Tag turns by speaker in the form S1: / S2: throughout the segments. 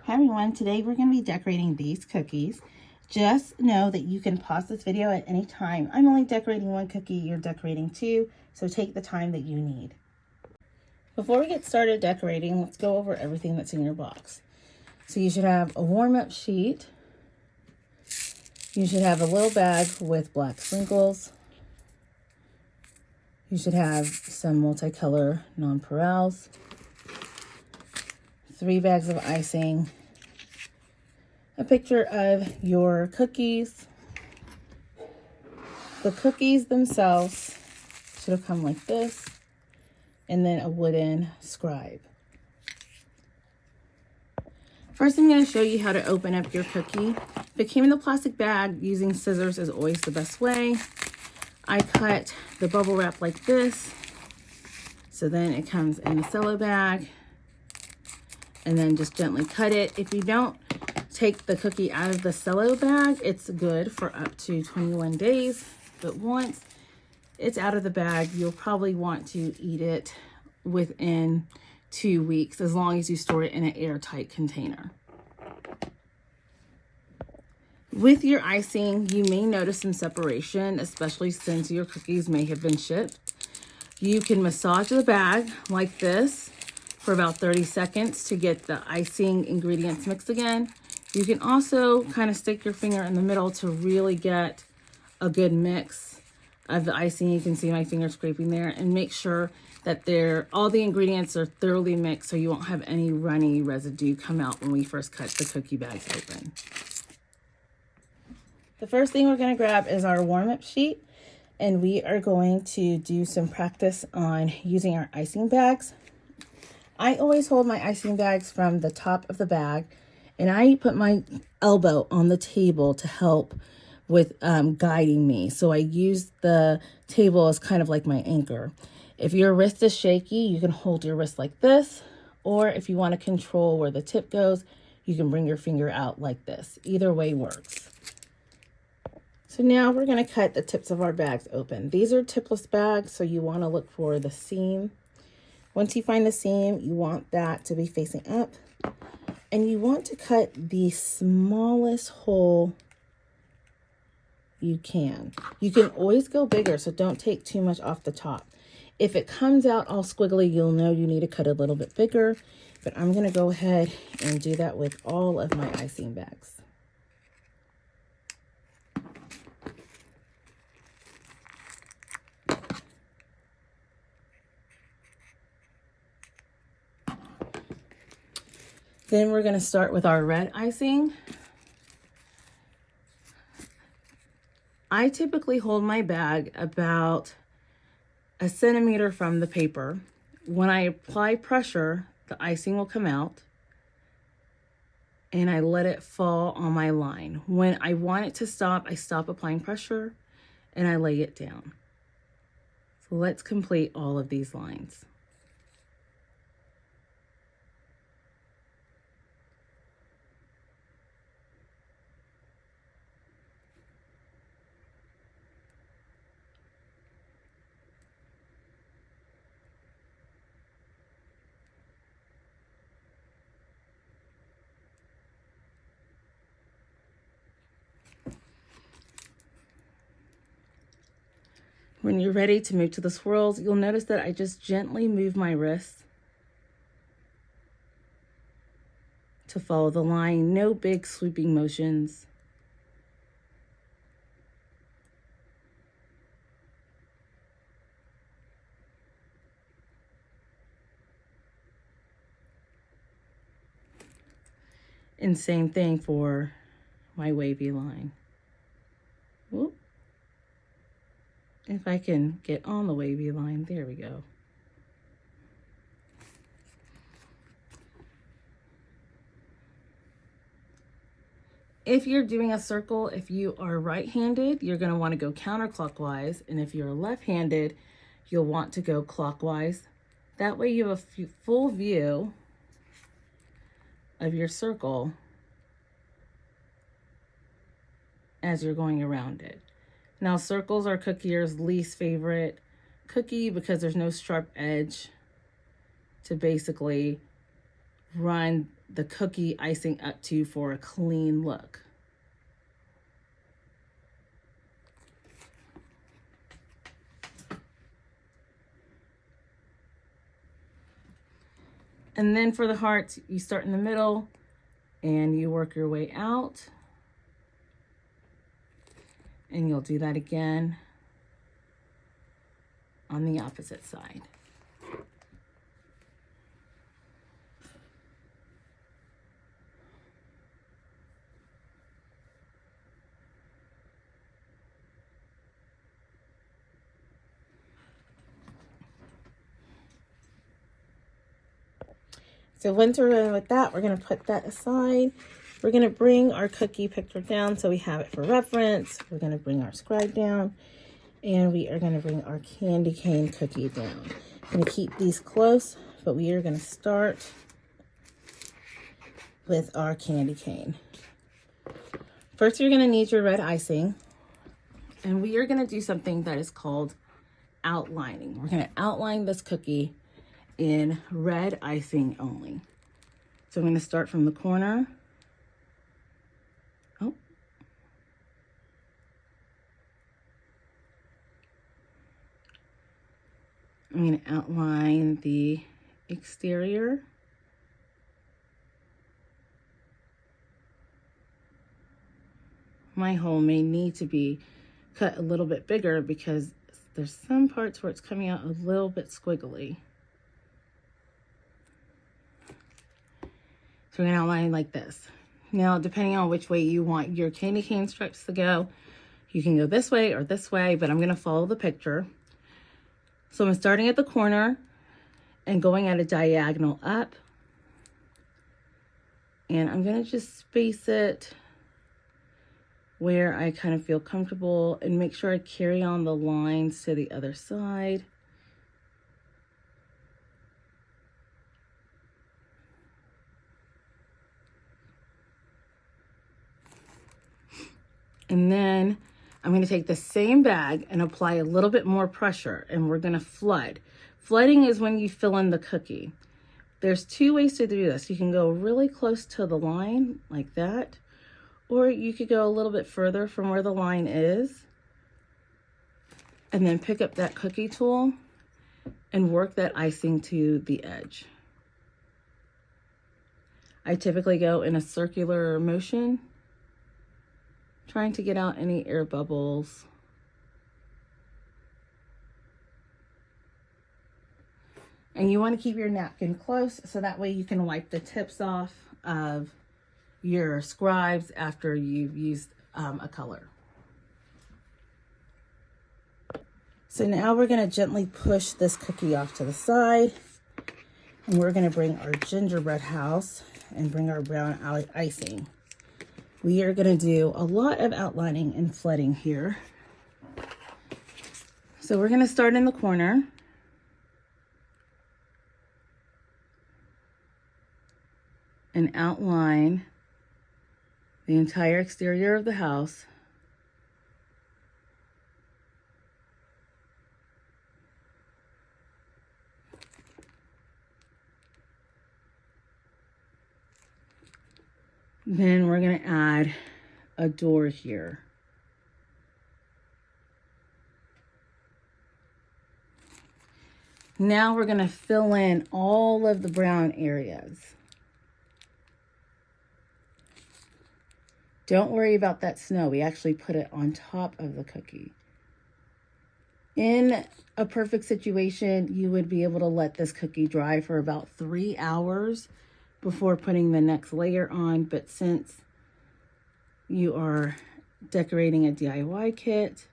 S1: Hi everyone, today we're going to be decorating these cookies. Just know that you can pause this video at any time. I'm only decorating one cookie, you're decorating two, so take the time that you need. Before we get started decorating, let's go over everything that's in your box. So you should have a warm-up sheet. You should have a little bag with black sprinkles. You should have some multicolor nonpareils. 3 bags of icing, a picture of your cookies. The cookies themselves should have come like this, and then a wooden scribe. First, I'm going to show you how to open up your cookie. If it came in the plastic bag, using scissors is always the best way. I cut the bubble wrap like this, so then it comes in the cello bag. And then just gently cut it. If you don't take the cookie out of the cello bag, it's good for up to 21 days. But once it's out of the bag, you'll probably want to eat it within 2 weeks, as long as you store it in an airtight container. With your icing, you may notice some separation, especially since your cookies may have been shipped. You can massage the bag like this for about 30 seconds to get the icing ingredients mixed again. You can also kind of stick your finger in the middle to really get a good mix of the icing. You can see my finger scraping there, and make sure that all the ingredients are thoroughly mixed so you won't have any runny residue come out when we first cut the cookie bags open. The first thing we're going to grab is our warm-up sheet, and we are going to do some practice on using our icing bags. I always hold my icing bags from the top of the bag, and I put my elbow on the table to help with guiding me. So I use the table as kind of like my anchor. If your wrist is shaky, you can hold your wrist like this, or if you want to control where the tip goes, you can bring your finger out like this. Either way works. So now we're going to cut the tips of our bags open. These are tipless bags, so you want to look for the seam. Once you find the seam, you want that to be facing up, and you want to cut the smallest hole you can. You can always go bigger, so don't take too much off the top. If it comes out all squiggly, you'll know you need to cut a little bit bigger, but I'm going to go ahead and do that with all of my icing bags. Then we're going to start with our red icing. I typically hold my bag about 1 centimeter from the paper. When I apply pressure, the icing will come out, and I let it fall on my line. When I want it to stop, I stop applying pressure and I lay it down. So let's complete all of these lines. When you're ready to move to the swirls, you'll notice that I just gently move my wrist to follow the line. No big sweeping motions. And same thing for my wavy line. Whoop. If I can get on the wavy line, there we go. If you're doing a circle, if you are right-handed, you're going to want to go counterclockwise. And if you're left-handed, you'll want to go clockwise. That way you have a full view of your circle as you're going around it. Now, circles are Cookier's least favorite cookie because there's no sharp edge to basically run the cookie icing up to for a clean look. And then for the hearts, you start in the middle and you work your way out. And you'll do that again on the opposite side. So once we're done with that, we're going to put that aside. We're going to bring our cookie picture down so we have it for reference. We're going to bring our scribe down, and we are going to bring our candy cane cookie down. I'm going to keep these close, but we are going to start with our candy cane. First, you're going to need your red icing, and we are going to do something that is called outlining. We're going to outline this cookie in red icing only. So I'm going to start from the corner. Oh. I'm going to outline the exterior. My hole may need to be cut a little bit bigger because there's some parts where it's coming out a little bit squiggly. So we're going to outline like this. Now, depending on which way you want your candy cane stripes to go, you can go this way or this way, but I'm going to follow the picture. So I'm starting at the corner and going at a diagonal up. And I'm going to just space it where I kind of feel comfortable and make sure I carry on the lines to the other side. And then I'm going to take the same bag and apply a little bit more pressure, and we're going to flood. Flooding is when you fill in the cookie. There's two ways to do this. You can go really close to the line like that, or you could go a little bit further from where the line is and then pick up that cookie tool and work that icing to the edge. I typically go in a circular motion, trying to get out any air bubbles. And you want to keep your napkin close so that way you can wipe the tips off of your scribes after you've used a color. So now we're going to gently push this cookie off to the side, and we're going to bring our gingerbread house and bring our brown icing. We are going to do a lot of outlining and flooding here. So we're going to start in the corner. And outline the entire exterior of the house. Then we're going to add a door here. Now we're going to fill in all of the brown areas. Don't worry about that snow. We actually put it on top of the cookie. In a perfect situation, you would be able to let this cookie dry for about 3 hours before putting the next layer on. But since you are decorating a DIY kit,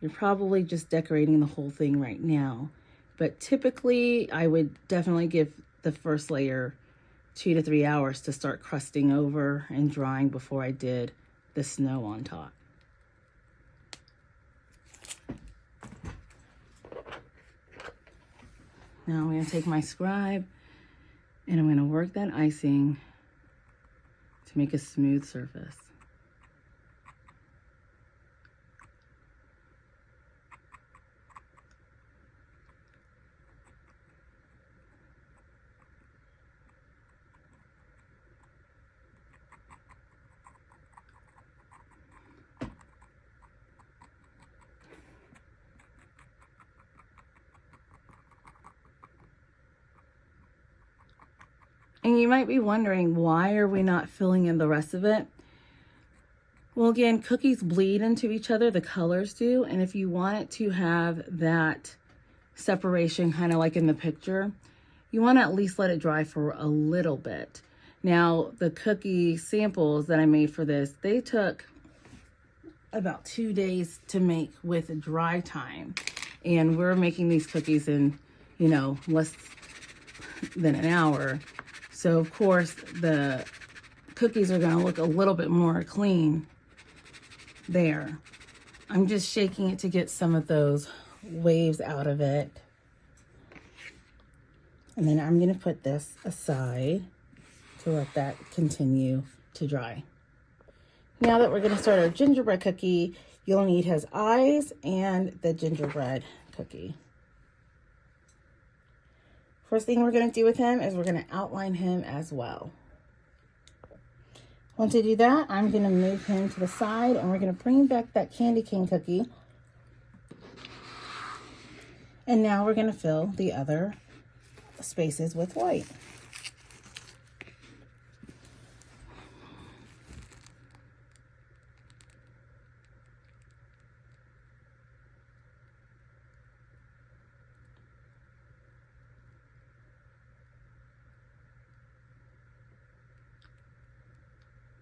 S1: you're probably just decorating the whole thing right now. But typically, I would definitely give the first layer 2 to 3 hours to start crusting over and drying before I did the snow on top. Now I'm going to take my scribe and I'm going to work that icing to make a smooth surface. And you might be wondering, why are we not filling in the rest of it? Well, again, cookies bleed into each other, the colors do. And if you want it to have that separation, kind of like in the picture, you want to at least let it dry for a little bit. Now, the cookie samples that I made for this, they took about 2 days to make with dry time. And we're making these cookies in, you know, less than an hour. So, of course, the cookies are going to look a little bit more clean there. I'm just shaking it to get some of those waves out of it. And then I'm going to put this aside to let that continue to dry. Now that we're going to start our gingerbread cookie, you'll need his eyes and the gingerbread cookie. First thing we're going to do with him is we're going to outline him as well. Once I do that, I'm going to move him to the side and we're going to bring back that candy cane cookie. And now we're going to fill the other spaces with white.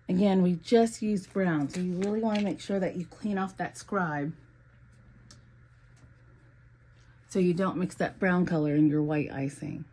S1: Again, we just used brown, so you really want to make sure that you clean off that scribe so you don't mix that brown color in your white icing.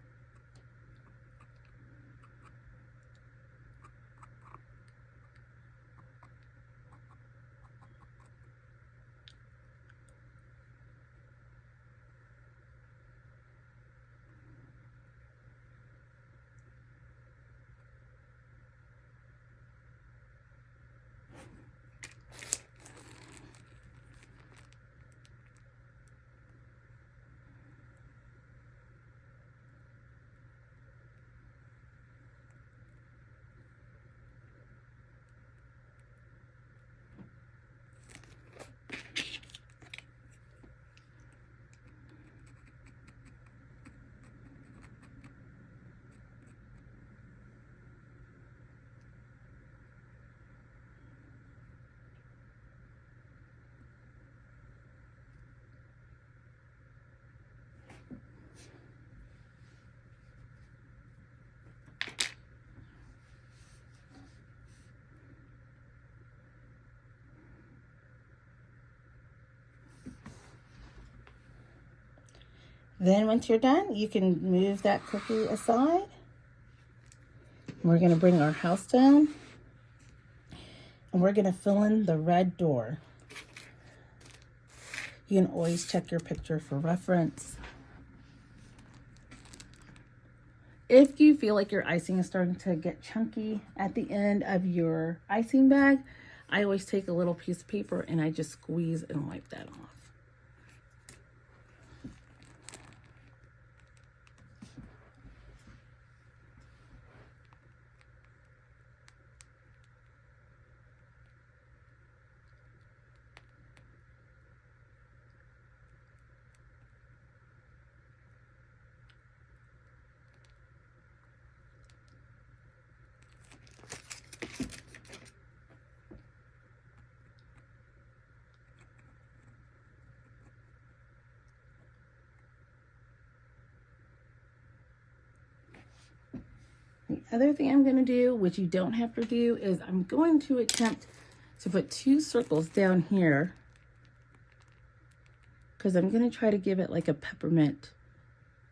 S1: Then once you're done, you can move that cookie aside. We're going to bring our house down and we're going to fill in the red door. You can always check your picture for reference. If you feel like your icing is starting to get chunky at the end of your icing bag, I always take a little piece of paper and I just squeeze and wipe that off. The other thing I'm going to do, which you don't have to do, is I'm going to attempt to put 2 circles down here because I'm going to try to give it like a peppermint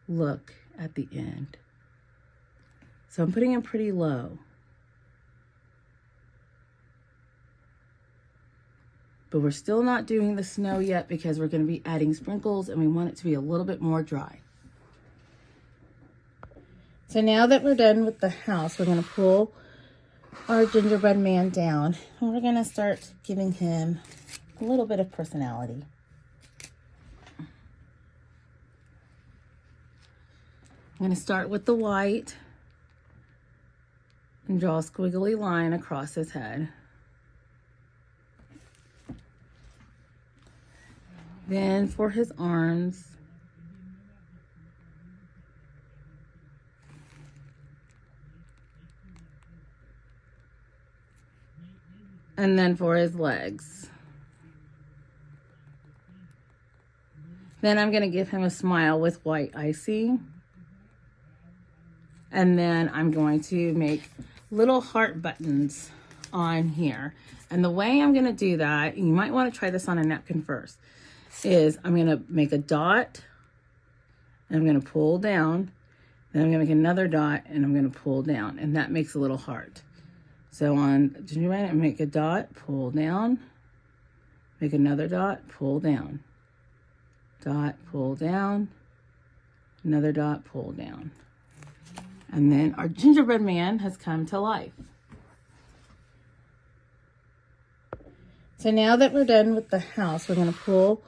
S1: look at the end. So I'm putting it pretty low. But we're still not doing the snow yet because we're going to be adding sprinkles and we want it to be a little bit more dry. So now that we're done with the house, we're going to pull our gingerbread man down and we're going to start giving him a little bit of personality. I'm going to start with the white and draw a squiggly line across his head. Then for his arms, And then for his legs. Then I'm going to give him a smile with white icing. And then I'm going to make little heart buttons on here. And the way I'm going to do that, you might want to try this on a napkin first, is I'm going to make a dot, and I'm going to pull down, then I'm going to make another dot, and I'm going to pull down, and that makes a little heart. So on gingerbread, I make a dot, pull down, make another dot, pull down, dot, pull down, another dot, pull down. And then our gingerbread man has come to life. So now that we're done with the house, we're going to pull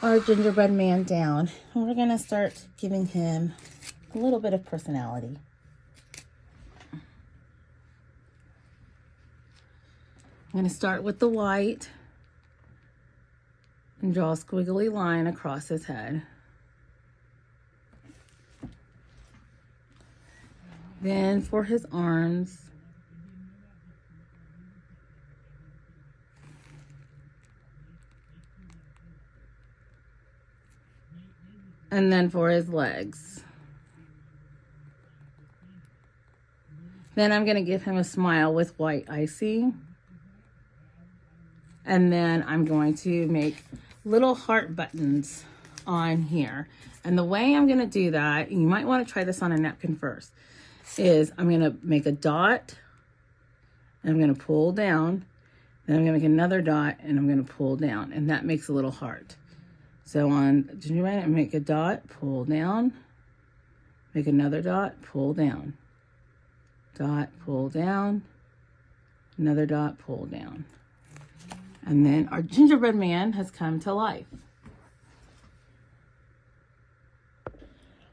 S1: our gingerbread man down, and we're going to start giving him a little bit of personality. I'm going to start with the white and draw a squiggly line across his head. Then for his arms, and then for his legs. Then I'm going to give him a smile with white icing. And then I'm going to make little heart buttons on here. And the way I'm going to do that, you might want to try this on a napkin first, is I'm going to make a dot, and I'm going to pull down, then I'm going to make another dot, and I'm going to pull down, and that makes a little heart. So on gingerbread, I make a dot, pull down, make another dot, pull down, dot, pull down, another dot, pull down. And then our gingerbread man has come to life.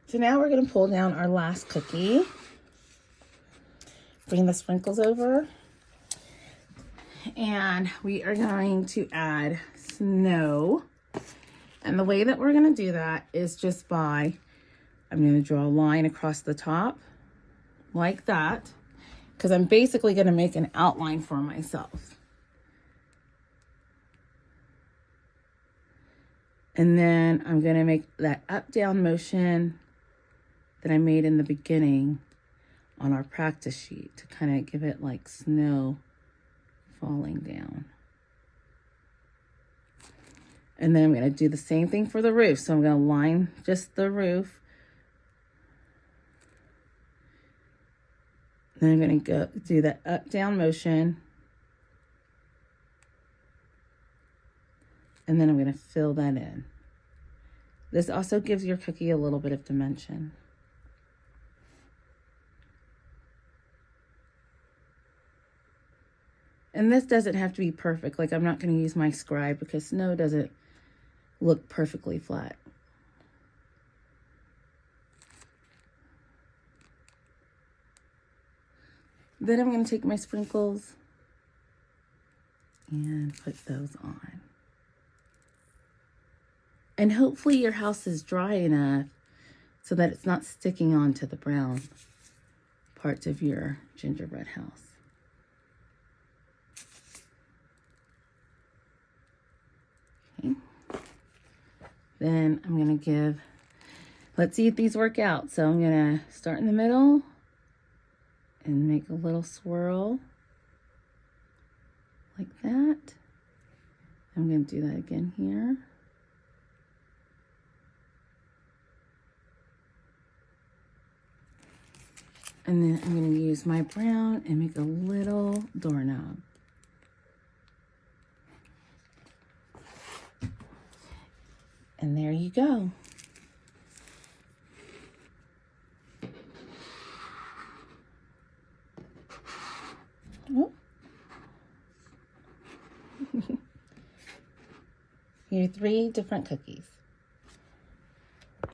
S1: So now we're going to pull down our last cookie. Bring the sprinkles over. And we are going to add snow. And the way that we're going to do that is just by, I'm going to draw a line across the top like that, because I'm basically going to make an outline for myself. And then I'm going to make that up-down motion that I made in the beginning on our practice sheet to kind of give it like snow falling down. And then I'm going to do the same thing for the roof. So I'm going to line just the roof. Then I'm going to go do that up-down motion. And then I'm going to fill that in. This also gives your cookie a little bit of dimension. And this doesn't have to be perfect. Like, I'm not going to use my scribe because snow doesn't look perfectly flat. Then I'm going to take my sprinkles and put those on. And hopefully your house is dry enough so that it's not sticking onto the brown parts of your gingerbread house. Okay. Then I'm going to give, let's see if these work out. So I'm going to start in the middle and make a little swirl like that. I'm going to do that again here. And then I'm going to use my brown and make a little doorknob. And there you go. Oh. Here are 3 different cookies.